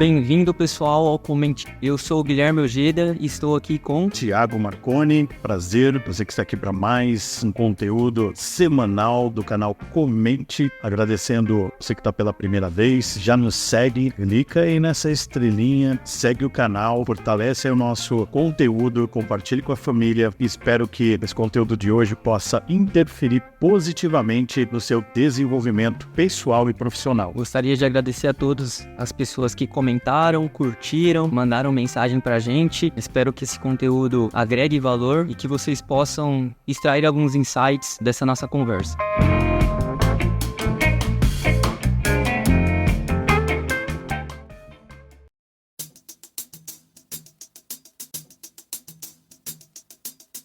Bem-vindo, pessoal, ao Comente. Eu sou o Guilherme Ojeda e estou aqui com Thiago Marconi. Prazer, você que está aqui para mais um conteúdo semanal do canal Comente. Agradecendo você que está pela primeira vez, já nos segue, clica aí nessa estrelinha, segue o canal, fortalece aí o nosso conteúdo, compartilhe com a família. Espero que esse conteúdo de hoje possa interferir positivamente no seu desenvolvimento pessoal e profissional. Gostaria de agradecer a todas as pessoas que comentaram, curtiram, mandaram mensagem pra gente. Espero que esse conteúdo agregue valor e que vocês possam extrair alguns insights dessa nossa conversa.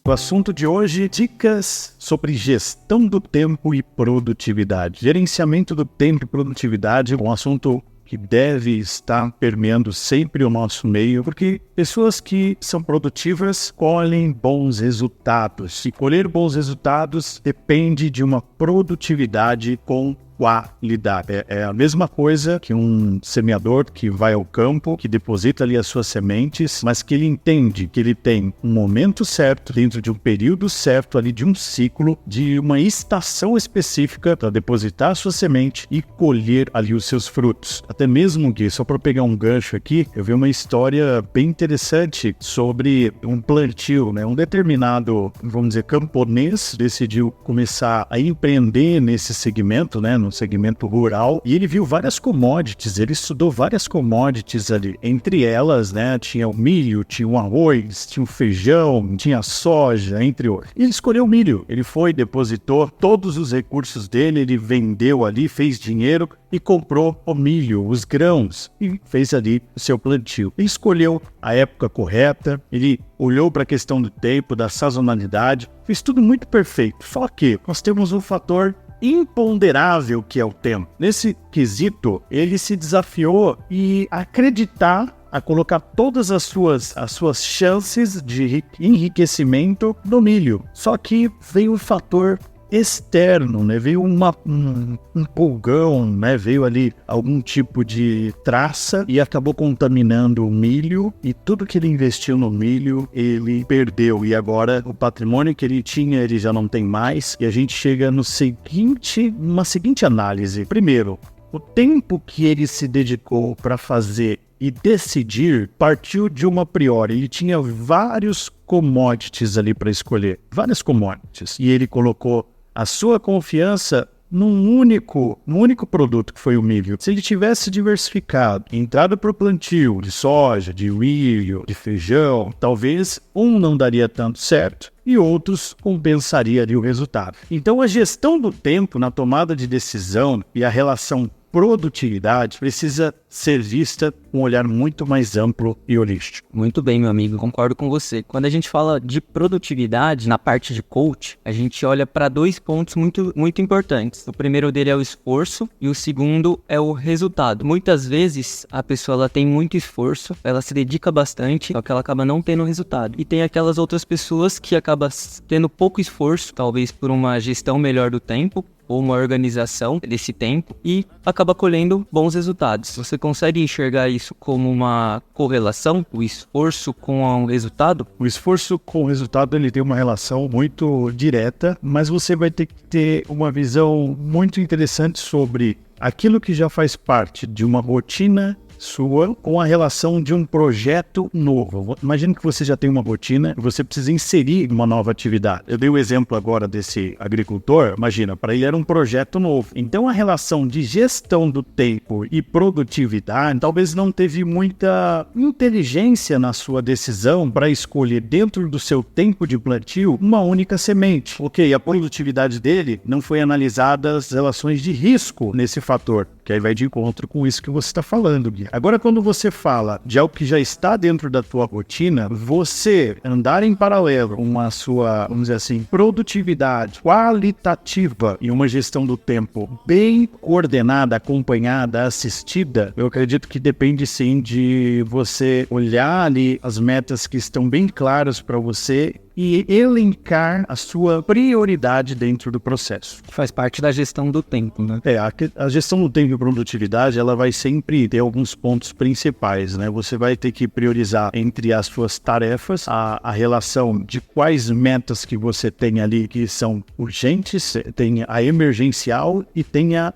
O assunto de hoje, dicas sobre gestão do tempo e produtividade. Gerenciamento do tempo e produtividade é um assunto que deve estar permeando sempre o nosso meio, porque pessoas que são produtivas colhem bons resultados. E colher bons resultados depende de uma produtividade com qualidade. É a mesma coisa que um semeador que vai ao campo, que deposita ali as suas sementes, mas que ele entende que ele tem um momento certo, dentro de um período certo ali de um ciclo, de uma estação específica para depositar a sua semente e colher ali os seus frutos. Até mesmo que, só para pegar um gancho aqui, eu vi uma história bem interessante sobre um plantio, né? Um determinado, vamos dizer, camponês decidiu começar a empreender nesse segmento, né? No segmento rural, e ele viu várias commodities, ele estudou várias commodities ali, entre elas, né, tinha o milho, tinha o arroz, tinha o feijão, tinha a soja, entre outros. E ele escolheu o milho, ele foi, depositou todos os recursos dele, ele vendeu ali, fez dinheiro e comprou o milho, os grãos, e fez ali o seu plantio. Ele escolheu a época correta, ele olhou para a questão do tempo, da sazonalidade, fez tudo muito perfeito. Só que nós temos um fator imponderável que é o tempo. Nesse quesito, ele se desafiou a colocar todas as suas chances de enriquecimento no milho. Só que veio um fator externo, né? Veio um pulgão, né? Veio ali algum tipo de traça e acabou contaminando o milho, e tudo que ele investiu no milho, ele perdeu, e agora o patrimônio que ele tinha, ele já não tem mais, e a gente chega numa seguinte análise. Primeiro, o tempo que ele se dedicou para fazer e decidir partiu de uma priori. Ele tinha vários commodities ali para escolher, várias commodities, e ele colocou a sua confiança num único produto, que foi o milho. Se ele tivesse diversificado, entrado para o plantio de soja, de milho, de feijão, talvez um não daria tanto certo e outros compensaria ali o resultado. Então a gestão do tempo na tomada de decisão e a relação produtividade precisa ser vista com um olhar muito mais amplo e holístico. Muito bem, meu amigo, concordo com você. Quando a gente fala de produtividade na parte de coach, a gente olha para dois pontos muito, muito importantes. O primeiro dele é o esforço e o segundo é o resultado. Muitas vezes a pessoa ela tem muito esforço, ela se dedica bastante, só que ela acaba não tendo resultado. E tem aquelas outras pessoas que acabam tendo pouco esforço, talvez por uma gestão melhor do tempo, ou uma organização desse tempo, e acaba colhendo bons resultados. Você consegue enxergar isso como uma correlação, o esforço com o resultado? O esforço com o resultado, ele tem uma relação muito direta, mas você vai ter que ter uma visão muito interessante sobre aquilo que já faz parte de uma rotina sua com a relação de um projeto novo. Imagina que você já tem uma rotina e você precisa inserir uma nova atividade. Eu dei o exemplo agora desse agricultor. Imagina, para ele era um projeto novo. Então a relação de gestão do tempo e produtividade talvez não teve muita inteligência na sua decisão para escolher dentro do seu tempo de plantio uma única semente. Ok, a produtividade dele não foi analisada as relações de risco nesse fator, que aí vai de encontro com isso que você está falando, Gui. Agora, quando você fala de algo que já está dentro da tua rotina, você andar em paralelo com a sua, vamos dizer assim, produtividade qualitativa e uma gestão do tempo bem coordenada, acompanhada, assistida, eu acredito que depende sim de você olhar ali as metas que estão bem claras para você e elencar a sua prioridade dentro do processo. Faz parte da gestão do tempo, né? A gestão do tempo e produtividade, ela vai sempre ter alguns pontos principais, né? Você vai ter que priorizar entre as suas tarefas, a relação de quais metas que você tem ali que são urgentes, tem a emergencial e tem a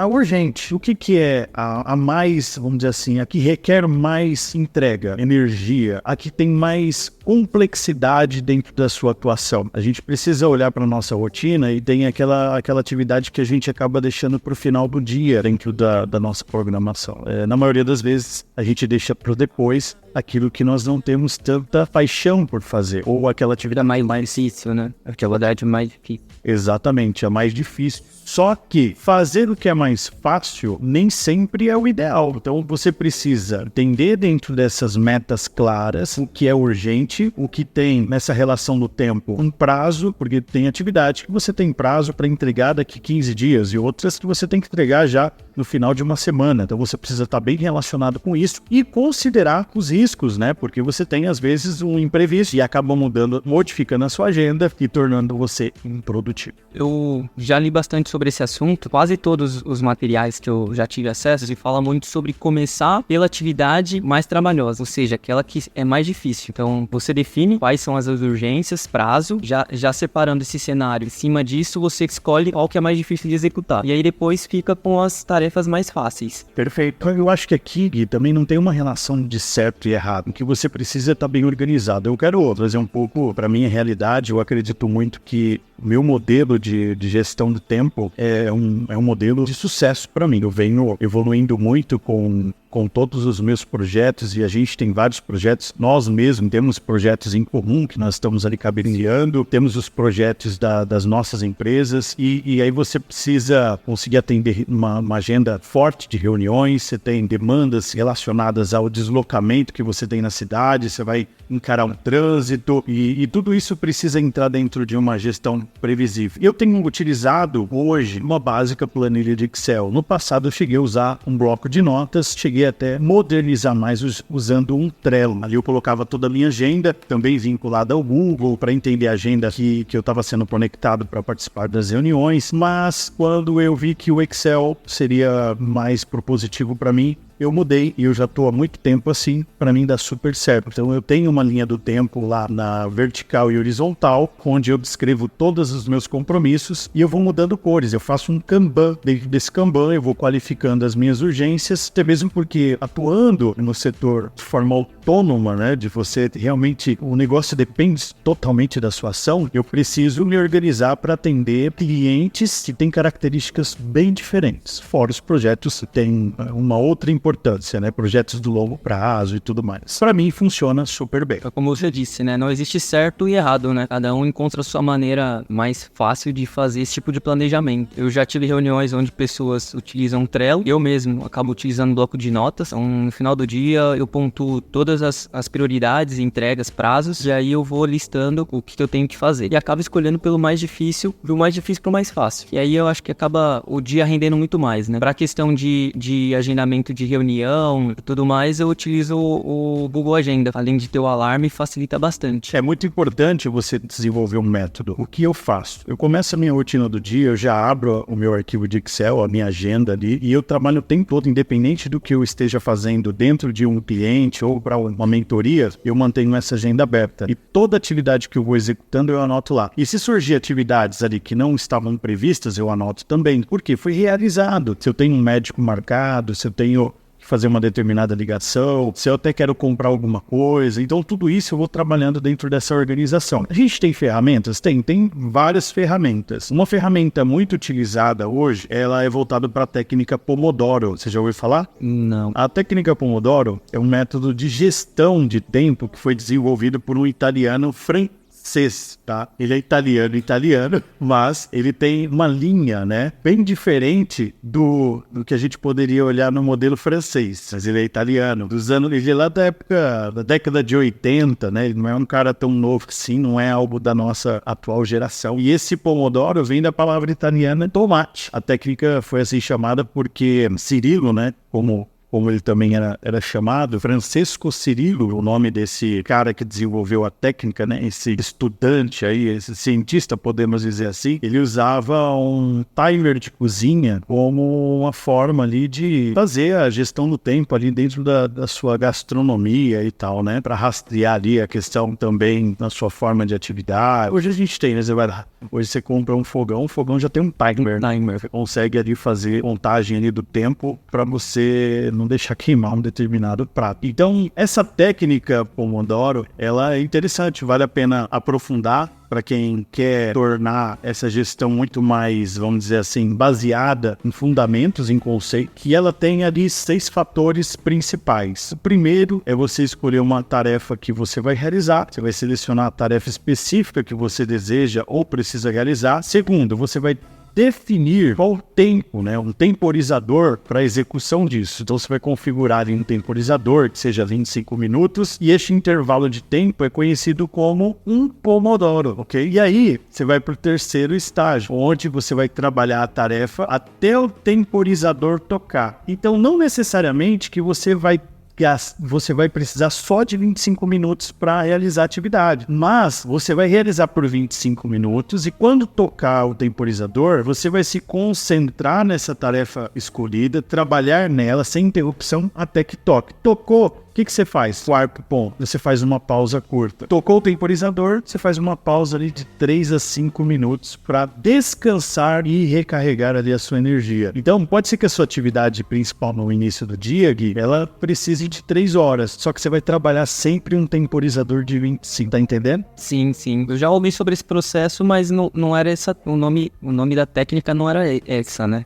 urgente. O que é a mais, vamos dizer assim, a que requer mais entrega, energia, a que tem mais complexidade dentro da sua atuação. A gente precisa olhar para a nossa rotina e tem aquela atividade que a gente acaba deixando para o final do dia dentro da nossa programação. Na maioria das vezes, a gente deixa para depois aquilo que nós não temos tanta paixão por fazer, ou aquela atividade mais difícil, né? A atividade mais difícil. Exatamente, é mais difícil. Só que fazer o que é mais fácil nem sempre é o ideal. Então você precisa entender dentro dessas metas claras o que é urgente, o que tem nessa relação do tempo um prazo, porque tem atividade que você tem prazo para entregar daqui 15 dias e outras que você tem que entregar já no final de uma semana. Então você precisa estar bem relacionado com isso e considerar os riscos, né? Porque você tem às vezes um imprevisto e acaba modificando a sua agenda e tornando você improdutivo. Eu já li bastante sobre esse assunto, quase todos os materiais que eu já tive acesso e fala muito sobre começar pela atividade mais trabalhosa, ou seja, aquela que é mais difícil. Então você define quais são as urgências, prazo, já separando esse cenário. Em cima disso você escolhe qual que é mais difícil de executar. E aí depois fica com as tarefas mais fáceis. Perfeito. Eu acho que aqui, Gui, também não tem uma relação de certo e errado, o que você precisa estar bem organizado. Eu quero trazer um pouco para minha realidade. Eu acredito muito que o meu modelo de gestão do tempo é um modelo de sucesso para mim. Eu venho evoluindo muito com todos os meus projetos e a gente tem vários projetos. Nós mesmos temos projetos em comum que nós estamos ali cabeneando, temos os projetos das nossas empresas e aí você precisa conseguir atender uma agenda forte de reuniões, você tem demandas relacionadas ao deslocamento que você tem na cidade, você vai encarar um trânsito e tudo isso precisa entrar dentro de uma gestão previsível. Eu tenho utilizado hoje uma básica planilha de Excel. No passado eu cheguei a usar um bloco de notas, cheguei até modernizar mais usando um Trello. Ali eu colocava toda a minha agenda, também vinculada ao Google, para entender a agenda que eu estava sendo conectado para participar das reuniões, mas quando eu vi que o Excel seria mais propositivo para mim, eu mudei e eu já estou há muito tempo assim, para mim dá super certo. Então eu tenho uma linha do tempo lá na vertical e horizontal, onde eu descrevo todos os meus compromissos e eu vou mudando cores. Eu faço um Kanban, dentro desse Kanban eu vou qualificando as minhas urgências, até mesmo porque atuando no setor de forma autônoma, né, de você realmente, o negócio depende totalmente da sua ação, eu preciso me organizar para atender clientes que têm características bem diferentes. Fora os projetos que têm uma outra importância, né? Projetos do longo prazo e tudo mais. Para mim, funciona super bem. Como você disse, né? Não existe certo e errado, né? Cada um encontra a sua maneira mais fácil de fazer esse tipo de planejamento. Eu já tive reuniões onde pessoas utilizam Trello. Eu mesmo acabo utilizando bloco de notas. Então, no final do dia, eu pontuo todas as prioridades, entregas, prazos. E aí eu vou listando o que eu tenho que fazer. E acabo escolhendo pelo mais difícil, do mais difícil pro mais fácil. E aí eu acho que acaba o dia rendendo muito mais, né? Pra questão de agendamento de reunião e tudo mais, eu utilizo o Google Agenda. Além de ter o alarme, facilita bastante. É muito importante você desenvolver um método. O que eu faço? Eu começo a minha rotina do dia, eu já abro o meu arquivo de Excel, a minha agenda ali, e eu trabalho o tempo todo, independente do que eu esteja fazendo dentro de um cliente ou para uma mentoria, eu mantenho essa agenda aberta. E toda atividade que eu vou executando, eu anoto lá. E se surgir atividades ali que não estavam previstas, eu anoto também. Porque foi realizado. Se eu tenho um médico marcado, se eu tenho fazer uma determinada ligação, se eu até quero comprar alguma coisa. Então, tudo isso eu vou trabalhando dentro dessa organização. A gente tem ferramentas? Tem várias ferramentas. Uma ferramenta muito utilizada hoje, ela é voltada para a técnica Pomodoro. Você já ouviu falar? Não. A técnica Pomodoro é um método de gestão de tempo que foi desenvolvido por um italiano francês, tá? Ele é italiano, mas ele tem uma linha, né, bem diferente do que a gente poderia olhar no modelo francês, mas ele é italiano. Ele é lá da década de 80, né? Ele não é um cara tão novo assim, não é algo da nossa atual geração. E esse Pomodoro vem da palavra italiana tomate. A técnica foi assim chamada porque Cirilo, né, como como ele também era chamado, Francesco Cirillo, o nome desse cara que desenvolveu a técnica, né? Esse estudante aí, esse cientista, podemos dizer assim, ele usava um timer de cozinha como uma forma ali de fazer a gestão do tempo ali dentro da sua gastronomia e tal, né? Para rastrear ali a questão também da sua forma de atividade. Hoje a gente tem, né? Você vai lá, hoje você compra um fogão já tem um timer, né? Você consegue ali fazer contagem ali do tempo para você não deixar queimar um determinado prato. Então, essa técnica Pomodoro, ela é interessante, vale a pena aprofundar para quem quer tornar essa gestão muito mais, vamos dizer assim, baseada em fundamentos, em conceitos, que ela tem ali 6 fatores principais. O primeiro é você escolher uma tarefa que você vai realizar, você vai selecionar a tarefa específica que você deseja ou precisa realizar. Segundo, você vai definir qual o tempo, né? Um temporizador para a execução disso. Então você vai configurar um temporizador que seja 25 minutos e este intervalo de tempo é conhecido como um Pomodoro, ok? E aí você vai para o terceiro estágio, onde você vai trabalhar a tarefa até o temporizador tocar. Então não necessariamente que você vai precisar só de 25 minutos para realizar a atividade, mas você vai realizar por 25 minutos e quando tocar o temporizador, você vai se concentrar nessa tarefa escolhida, trabalhar nela sem interrupção até que toque. Tocou, o que você faz? Quarto ponto, você faz uma pausa curta. Tocou o temporizador, você faz uma pausa ali de 3 a 5 minutos para descansar e recarregar ali a sua energia. Então, pode ser que a sua atividade principal no início do dia, Gui, ela precise de 3 horas, só que você vai trabalhar sempre um temporizador de 25, tá entendendo? Sim, sim. Eu já ouvi sobre esse processo, mas não era o nome da técnica não era essa, né?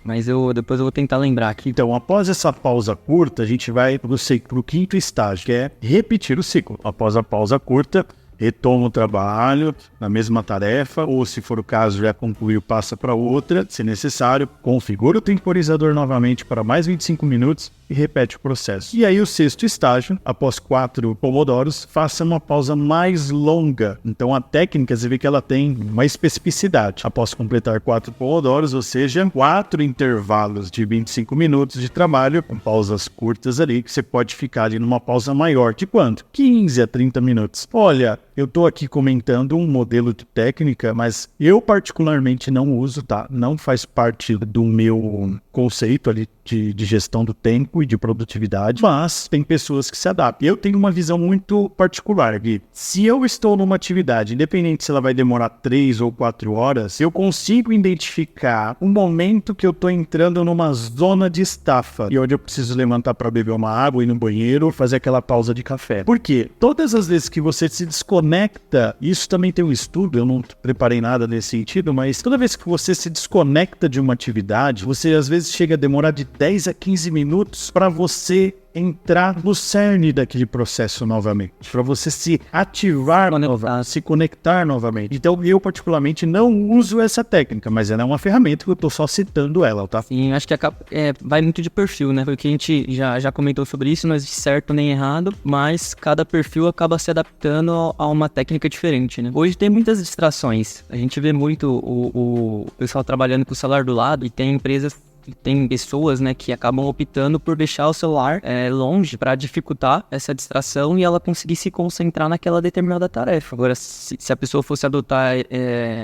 Mas depois eu vou tentar lembrar aqui. Então, após essa pausa curta, a gente vai para o 5º estágio, que é repetir o ciclo. Após a pausa curta, retoma o trabalho na mesma tarefa, ou se for o caso, já concluiu, passa para outra. Se necessário, configura o temporizador novamente para mais 25 minutos e repete o processo. E aí o 6º estágio, após 4 pomodoros, faça uma pausa mais longa. Então a técnica, você vê que ela tem uma especificidade. Após completar 4 pomodoros, ou seja, 4 intervalos de 25 minutos de trabalho, com pausas curtas ali, que você pode ficar ali numa pausa maior. De quanto? 15 a 30 minutos. Olha, eu estou aqui comentando um modelo de técnica, mas eu particularmente não uso, tá? Não faz parte do meu conceito ali de gestão do tempo e de produtividade, mas tem pessoas que se adaptam. Eu tenho uma visão muito particular, Gui. Se eu estou numa atividade, independente se ela vai demorar 3 ou 4 horas, eu consigo identificar o momento que eu estou entrando numa zona de estafa e onde eu preciso levantar para beber uma água, ir no banheiro, fazer aquela pausa de café. Por quê? Todas as vezes que você se desconecta, isso também tem um estudo, eu não preparei nada nesse sentido, mas toda vez que você se desconecta de uma atividade, você às vezes chega a demorar de 10 a 15 minutos para você entrar no cerne daquele processo novamente, para você se ativar novamente, se conectar novamente. Então eu particularmente não uso essa técnica, mas ela é uma ferramenta que eu estou só citando ela, tá? Sim, acho que vai muito de perfil, né? Porque a gente já comentou sobre isso, não existe certo nem errado, mas cada perfil acaba se adaptando a uma técnica diferente, né? Hoje tem muitas distrações, a gente vê muito o pessoal trabalhando com o celular do lado e tem pessoas, né, que acabam optando por deixar o celular longe para dificultar essa distração e ela conseguir se concentrar naquela determinada tarefa. Agora, se a pessoa fosse adotar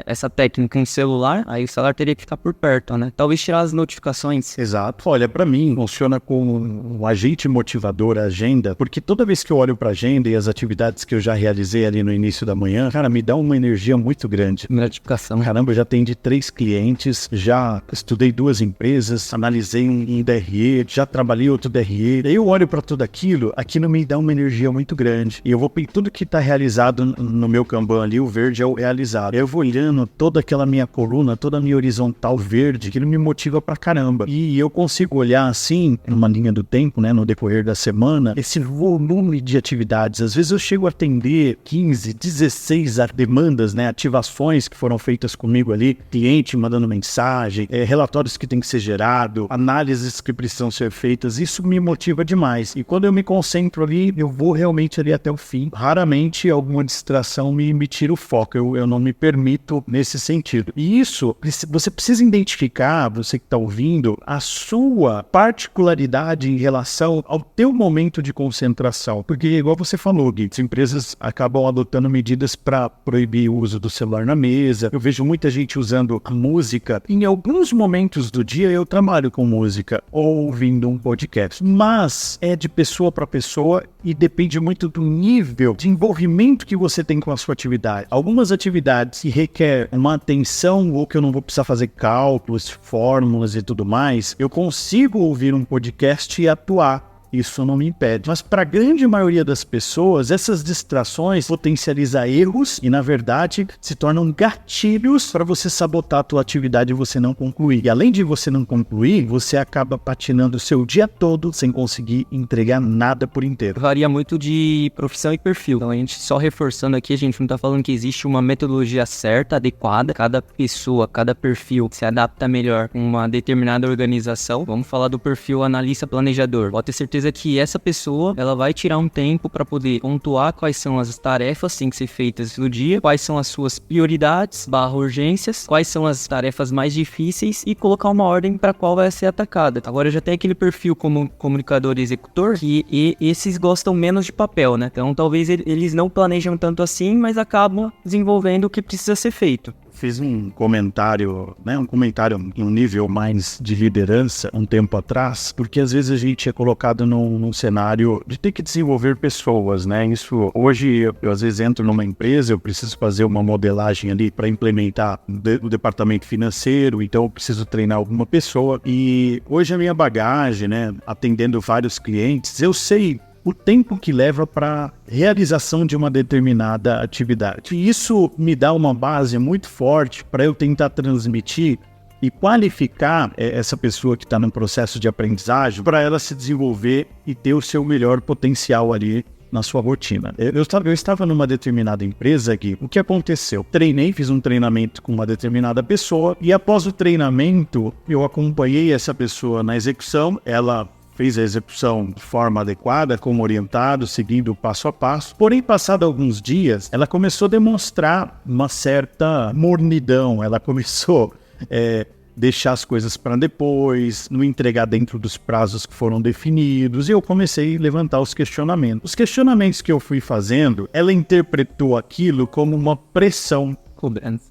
essa técnica em celular, aí o celular teria que ficar por perto, né? Talvez tirar as notificações. Exato. Olha, para mim, funciona como um agente motivador a agenda, porque toda vez que eu olho para a agenda e as atividades que eu já realizei ali no início da manhã, cara, me dá uma energia muito grande. Gratificação. Caramba, eu já atendi 3 clientes, já estudei 2 empresas, analisei um DRE, já trabalhei outro DRE, daí eu olho para tudo aquilo me dá uma energia muito grande, e eu vou ver tudo que está realizado no meu Kanban ali, o verde é o realizado, eu vou olhando toda aquela minha coluna, toda a minha horizontal verde, aquilo me motiva pra caramba, e eu consigo olhar assim, numa linha do tempo, né, no decorrer da semana, esse volume de atividades, às vezes eu chego a atender 15, 16 demandas, né, ativações que foram feitas comigo ali, cliente mandando mensagem, relatórios que tem que ser gerados, equilibrado, análises que precisam ser feitas, isso me motiva demais. E quando eu me concentro ali, eu vou realmente ali até o fim. Raramente alguma distração me tira o foco, eu não me permito nesse sentido. E isso, você precisa identificar, você que está ouvindo, a sua particularidade em relação ao teu momento de concentração. Porque, igual você falou, Gui, as empresas acabam adotando medidas para proibir o uso do celular na mesa. Eu vejo muita gente usando a música. Em alguns momentos do dia eu trabalho com música ou ouvindo um podcast. Mas é de pessoa para pessoa e depende muito do nível de envolvimento que você tem com a sua atividade. Algumas atividades que requer uma atenção ou que eu não vou precisar fazer cálculos, fórmulas e tudo mais, eu consigo ouvir um podcast e atuar. Isso não me impede. Mas para a grande maioria das pessoas, essas distrações potencializam erros e, na verdade, se tornam gatilhos para você sabotar a tua atividade e você não concluir. E além de você não concluir, você acaba patinando o seu dia todo sem conseguir entregar nada por inteiro. Varia muito de profissão e perfil. Então, a gente só reforçando aqui, a gente não está falando que existe uma metodologia certa, adequada. Cada pessoa, cada perfil se adapta melhor com uma determinada organização. Vamos falar do perfil analista planejador. Pode ter certeza que essa pessoa, ela vai tirar um tempo para poder pontuar quais são as tarefas que têm que ser feitas no dia, quais são as suas prioridades, urgências, quais são as tarefas mais difíceis e colocar uma ordem para qual vai ser atacada. Agora já tem aquele perfil como comunicador e executor que esses gostam menos de papel, né? Então talvez eles não planejam tanto assim, mas acabam desenvolvendo o que precisa ser feito. Fiz um comentário em um nível mais de liderança um tempo atrás, porque às vezes a gente é colocado num cenário de ter que desenvolver pessoas, né? Isso, hoje eu às vezes entro numa empresa, eu preciso fazer uma modelagem ali para implementar o departamento financeiro, então eu preciso treinar alguma pessoa. E hoje a minha bagagem, né, atendendo vários clientes, eu sei o tempo que leva para realização de uma determinada atividade. E isso me dá uma base muito forte para eu tentar transmitir e qualificar essa pessoa que está no processo de aprendizagem para ela se desenvolver e ter o seu melhor potencial ali na sua rotina. Eu estava numa determinada empresa aqui. O que aconteceu? Fiz um treinamento com uma determinada pessoa e após o treinamento eu acompanhei essa pessoa na execução. Ela fez a execução de forma adequada, como orientado, seguindo passo a passo. Porém, passado alguns dias, ela começou a demonstrar uma certa mornidão. Ela começou a deixar as coisas para depois, não entregar dentro dos prazos que foram definidos. E eu comecei a levantar os questionamentos. Os questionamentos que eu fui fazendo, ela interpretou aquilo como uma pressão.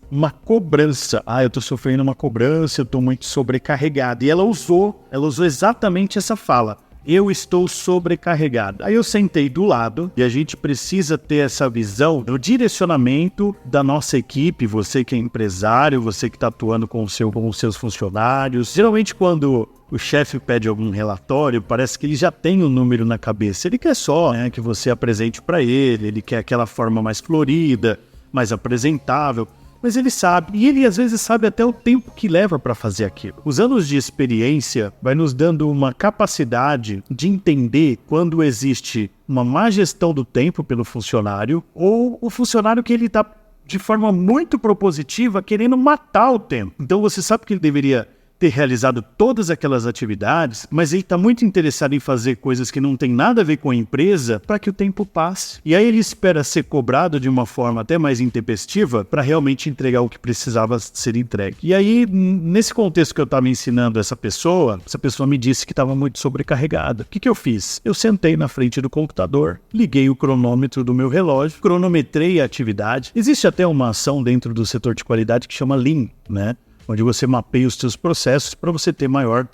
Uma cobrança. Eu tô sofrendo uma cobrança, eu tô muito sobrecarregado. E ela usou exatamente essa fala. Eu estou sobrecarregado. Aí eu sentei do lado e a gente precisa ter essa visão do direcionamento da nossa equipe, você que é empresário, você que está atuando com os seus funcionários. Geralmente quando o chefe pede algum relatório, parece que ele já tem um número na cabeça. Ele quer só, né, que você apresente para ele quer aquela forma mais florida, mais apresentável, mas ele sabe, e ele às vezes sabe até o tempo que leva para fazer aquilo. Os anos de experiência vai nos dando uma capacidade de entender quando existe uma má gestão do tempo pelo funcionário, ou o funcionário que ele está de forma muito propositiva querendo matar o tempo. Então você sabe que ele deveria ter realizado todas aquelas atividades, mas ele está muito interessado em fazer coisas que não tem nada a ver com a empresa para que o tempo passe. E aí ele espera ser cobrado de uma forma até mais intempestiva para realmente entregar o que precisava ser entregue. E aí, nesse contexto que eu estava ensinando essa pessoa me disse que estava muito sobrecarregada. O que eu fiz? Eu sentei na frente do computador, liguei o cronômetro do meu relógio, cronometrei a atividade. Existe até uma ação dentro do setor de qualidade que chama Lean, né? Onde você mapeia os seus processos para você ter maior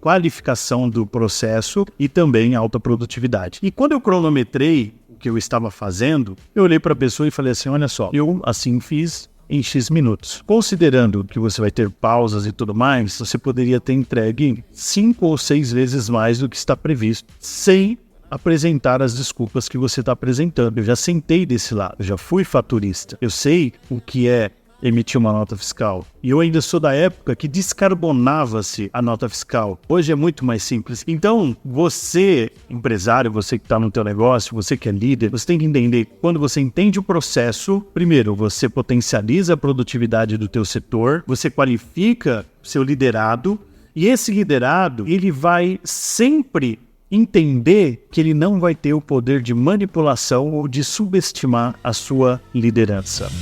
qualificação do processo e também alta produtividade. E quando eu cronometrei o que eu estava fazendo, eu olhei para a pessoa e falei assim, olha só, eu assim fiz em X minutos. Considerando que você vai ter pausas e tudo mais, você poderia ter entregue 5 ou 6 vezes mais do que está previsto, sem apresentar as desculpas que você está apresentando. Eu já sentei desse lado, eu já fui faturista, eu sei o que é emitir uma nota fiscal. E eu ainda sou da época que descarbonava-se a nota fiscal. Hoje é muito mais simples. Então, você, empresário, você que está no teu negócio, você que é líder, você tem que entender, quando você entende o processo, primeiro, você potencializa a produtividade do teu setor, você qualifica seu liderado E esse liderado, ele vai sempre entender que ele não vai ter o poder de manipulação ou de subestimar a sua liderança.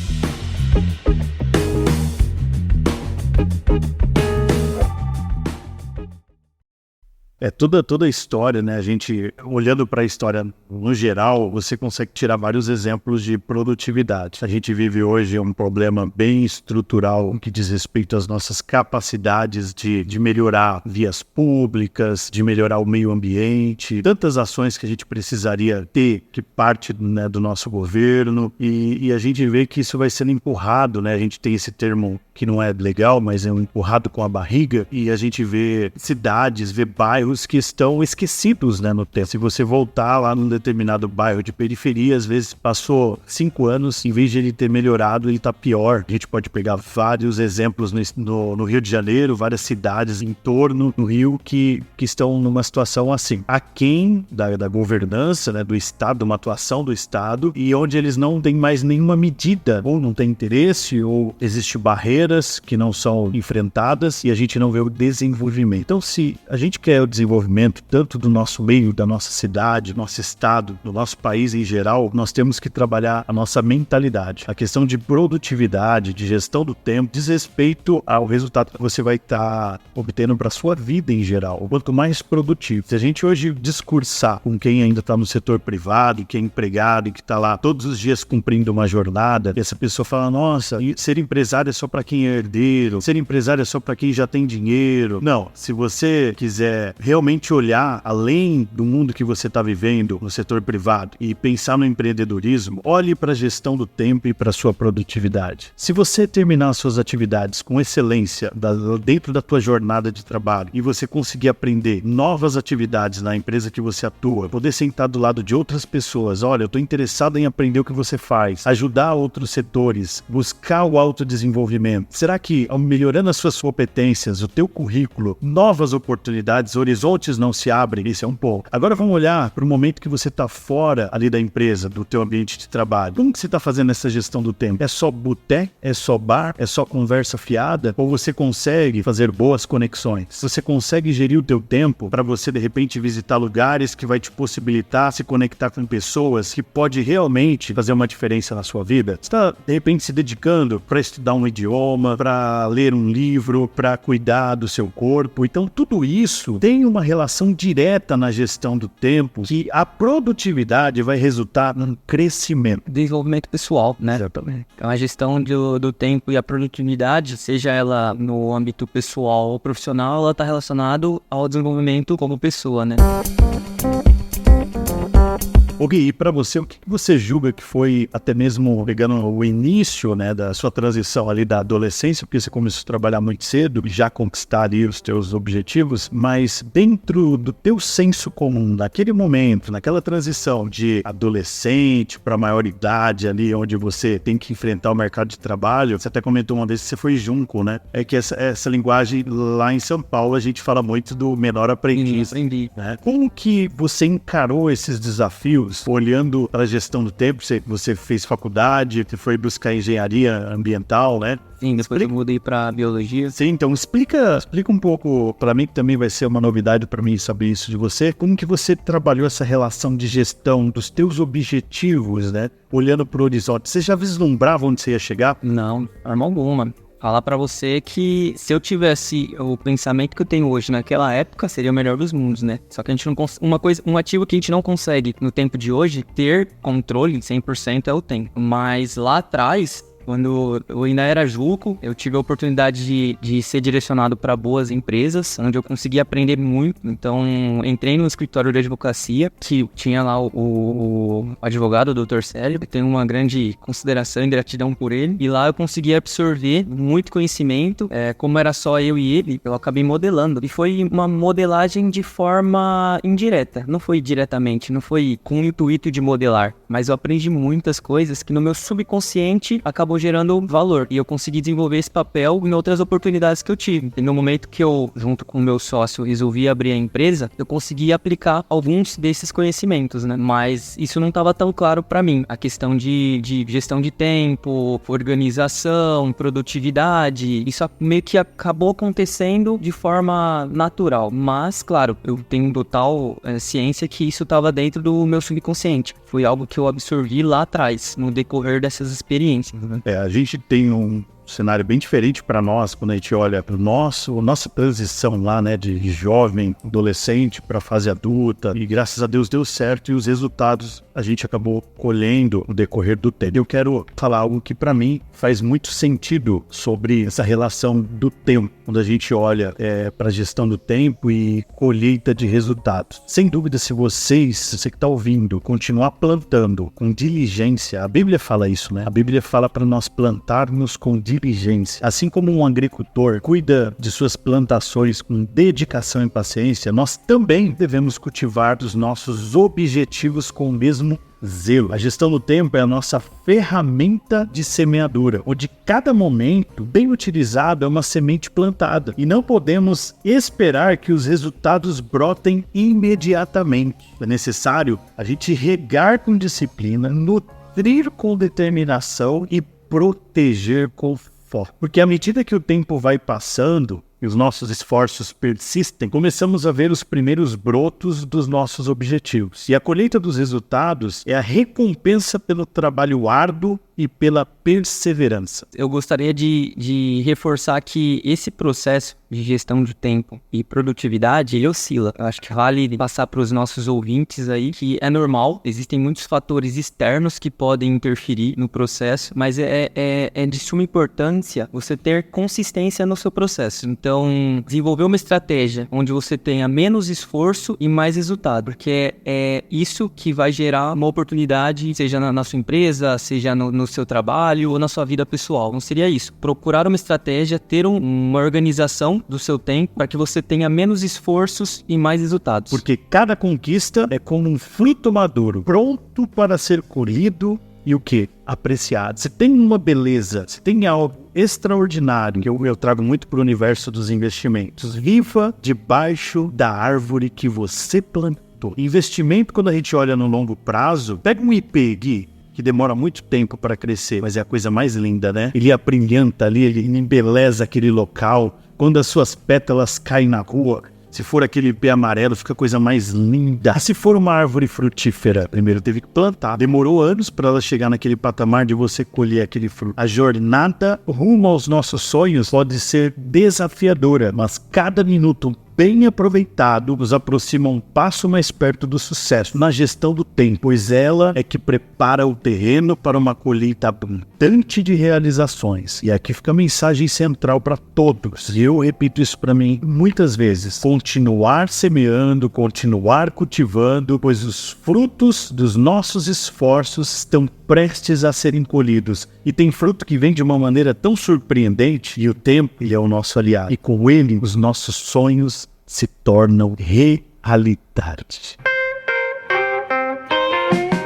Toda a história, né? A gente, olhando para a história no geral, você consegue tirar vários exemplos de produtividade. A gente vive hoje um problema bem estrutural que diz respeito às nossas capacidades de melhorar vias públicas, de melhorar o meio ambiente, tantas ações que a gente precisaria ter, que parte, né, do nosso governo, e a gente vê que isso vai sendo empurrado, né? A gente tem esse termo que não é legal, mas é um empurrado com a barriga, e a gente vê cidades, vê bairros que estão esquecidos, né, no tempo. Se você voltar lá num determinado bairro de periferia, às vezes passou 5 anos, em vez de ele ter melhorado, ele está pior. A gente pode pegar vários exemplos no Rio de Janeiro, várias cidades em torno do Rio que estão numa situação assim, aquém da governança, né, do Estado, uma atuação do Estado, e onde eles não têm mais nenhuma medida, ou não tem interesse, ou existem barreiras que não são enfrentadas, e a gente não vê o desenvolvimento. Então, se a gente quer o desenvolvimento tanto do nosso meio, da nossa cidade, nosso estado, do nosso país em geral, nós temos que trabalhar a nossa mentalidade. A questão de produtividade, de gestão do tempo, diz respeito ao resultado que você vai estar obtendo para a sua vida em geral. Quanto mais produtivo. Se a gente hoje discursar com quem ainda está no setor privado, que é empregado e que está lá todos os dias cumprindo uma jornada, e essa pessoa fala, nossa, ser empresário é só para quem é herdeiro, ser empresário é só para quem já tem dinheiro. Não, se você quiser realmente olhar além do mundo que você está vivendo no setor privado e pensar no empreendedorismo, olhe para a gestão do tempo e para a sua produtividade. Se você terminar as suas atividades com excelência dentro da tua jornada de trabalho e você conseguir aprender novas atividades na empresa que você atua, poder sentar do lado de outras pessoas, olha, eu estou interessado em aprender o que você faz, ajudar outros setores, buscar o autodesenvolvimento. Será que, ao melhorando as suas competências, o teu currículo, novas oportunidades, horizontes não se abrem? Isso é um ponto. Agora vamos olhar para o momento que você está fora ali da empresa, do teu ambiente de trabalho. Como que você está fazendo essa gestão do tempo? É só boteco? É só bar? É só conversa fiada? Ou você consegue fazer boas conexões? Você consegue gerir o teu tempo para você, de repente, visitar lugares que vai te possibilitar se conectar com pessoas que pode realmente fazer uma diferença na sua vida? Você está, de repente, se dedicando para estudar um idioma, para ler um livro, para cuidar do seu corpo. Então, tudo isso tem uma relação direta na gestão do tempo, que a produtividade vai resultar num crescimento. Desenvolvimento pessoal, né? Exatamente. Então, a gestão do tempo e a produtividade, seja ela no âmbito pessoal ou profissional, ela está relacionada ao desenvolvimento como pessoa, né? Ok, e para você, o que você julga que foi, até mesmo pegando o início, né, da sua transição ali da adolescência, porque você começou a trabalhar muito cedo, já conquistar ali os teus objetivos, mas dentro do teu senso comum, naquele momento, naquela transição de adolescente para maioridade ali, onde você tem que enfrentar o mercado de trabalho, você até comentou uma vez que você foi junco, né? É que essa linguagem lá em São Paulo, a gente fala muito do menor aprendiz. Né? Como que você encarou esses desafios? Olhando para a gestão do tempo, você fez faculdade, você foi buscar engenharia ambiental, né? Sim, depois eu mudei para biologia. Sim, então explica um pouco, para mim que também vai ser uma novidade para mim saber isso de você, como que você trabalhou essa relação de gestão dos teus objetivos, né? Olhando para o horizonte, você já vislumbrava onde você ia chegar? Não, de forma alguma. Falar pra você que se eu tivesse o pensamento que eu tenho hoje naquela época, seria o melhor dos mundos, né? Só que a gente não um ativo que a gente não consegue no tempo de hoje ter controle 100% é o tempo. Mas lá atrás, quando eu ainda era Juco, eu tive a oportunidade de ser direcionado para boas empresas, onde eu consegui aprender muito. Então, entrei no escritório de advocacia, que tinha lá o advogado, o Dr. Célio. Eu tenho uma grande consideração e gratidão por ele. E lá eu consegui absorver muito conhecimento. Como era só eu e ele, eu acabei modelando. E foi uma modelagem de forma indireta. Não foi diretamente, não foi com o intuito de modelar. Mas eu aprendi muitas coisas que no meu subconsciente acabou acabou gerando valor. E eu consegui desenvolver esse papel em outras oportunidades que eu tive. E no momento que eu, junto com o meu sócio, resolvi abrir a empresa, eu consegui aplicar alguns desses conhecimentos, né? Mas isso não estava tão claro para mim. A questão de gestão de tempo, organização, produtividade, isso meio que acabou acontecendo de forma natural. Mas, claro, eu tenho total ciência que isso estava dentro do meu subconsciente. Foi algo que eu absorvi lá atrás, no decorrer dessas experiências, né? A gente tem um cenário bem diferente para nós quando a gente olha para nossa transição lá, né, de jovem, adolescente para fase adulta, e graças a Deus deu certo e os resultados a gente acabou colhendo no decorrer do tempo. Eu quero falar algo que para mim faz muito sentido sobre essa relação do tempo, quando a gente olha para a gestão do tempo e colheita de resultados. Sem dúvida, se você que está ouvindo, continuar plantando com diligência, a Bíblia fala isso, né? A Bíblia fala para nós plantarmos com diligência. Assim como um agricultor cuida de suas plantações com dedicação e paciência, nós também devemos cultivar os nossos objetivos com o mesmo zelo. A gestão do tempo é a nossa ferramenta de semeadura, onde cada momento bem utilizado é uma semente plantada, e não podemos esperar que os resultados brotem imediatamente. É necessário a gente regar com disciplina, nutrir com determinação e proteger com foco. Porque à medida que o tempo vai passando e os nossos esforços persistem, começamos a ver os primeiros brotos dos nossos objetivos. E a colheita dos resultados é a recompensa pelo trabalho árduo e pela perseverança. Eu gostaria de reforçar que esse processo de gestão de tempo e produtividade, ele oscila. Eu acho que vale passar para os nossos ouvintes aí que é normal, existem muitos fatores externos que podem interferir no processo, mas é de suma importância você ter consistência no seu processo. Então, desenvolver uma estratégia onde você tenha menos esforço e mais resultado, porque é isso que vai gerar uma oportunidade, seja na sua empresa, seja no seu trabalho ou na sua vida pessoal. Não seria isso. Procurar uma estratégia, ter uma organização do seu tempo para que você tenha menos esforços e mais resultados. Porque cada conquista é como um fruto maduro, pronto para ser colhido e o quê? Apreciado. Se tem uma beleza, se tem algo extraordinário, que eu trago muito para o universo dos investimentos, viva debaixo da árvore que você plantou. Investimento, quando a gente olha no longo prazo, pega um IP, Gui, que demora muito tempo para crescer, mas é a coisa mais linda, né? Ele abrilhanta ali, ele embeleza aquele local. Quando as suas pétalas caem na rua, se for aquele pé amarelo, fica a coisa mais linda. Se for uma árvore frutífera, primeiro teve que plantar. Demorou anos para ela chegar naquele patamar de você colher aquele fruto. A jornada rumo aos nossos sonhos pode ser desafiadora, mas cada minuto bem aproveitado nos aproxima um passo mais perto do sucesso na gestão do tempo, pois ela é que prepara o terreno para uma colheita abundante de realizações. E aqui fica a mensagem central para todos, e eu repito isso para mim muitas vezes: continuar semeando, continuar cultivando, pois os frutos dos nossos esforços estão prestes a serem colhidos. E tem fruto que vem de uma maneira tão surpreendente, e o tempo, ele é o nosso aliado. E com ele, os nossos sonhos se tornam realidade.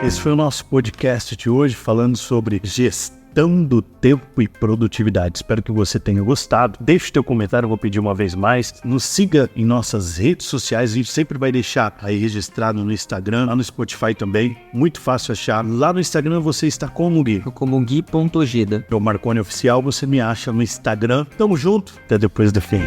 Esse foi o nosso podcast de hoje, falando sobre gestão do tempo e produtividade. Espero que você tenha gostado. Deixe teu comentário, eu vou pedir uma vez mais. Nos siga em nossas redes sociais, a gente sempre vai deixar aí registrado no Instagram, lá no Spotify também. Muito fácil achar. Lá no Instagram você está como Gui? Como Gui.Ojeda. O Marconi Oficial, você me acha no Instagram. Tamo junto, até depois do fim.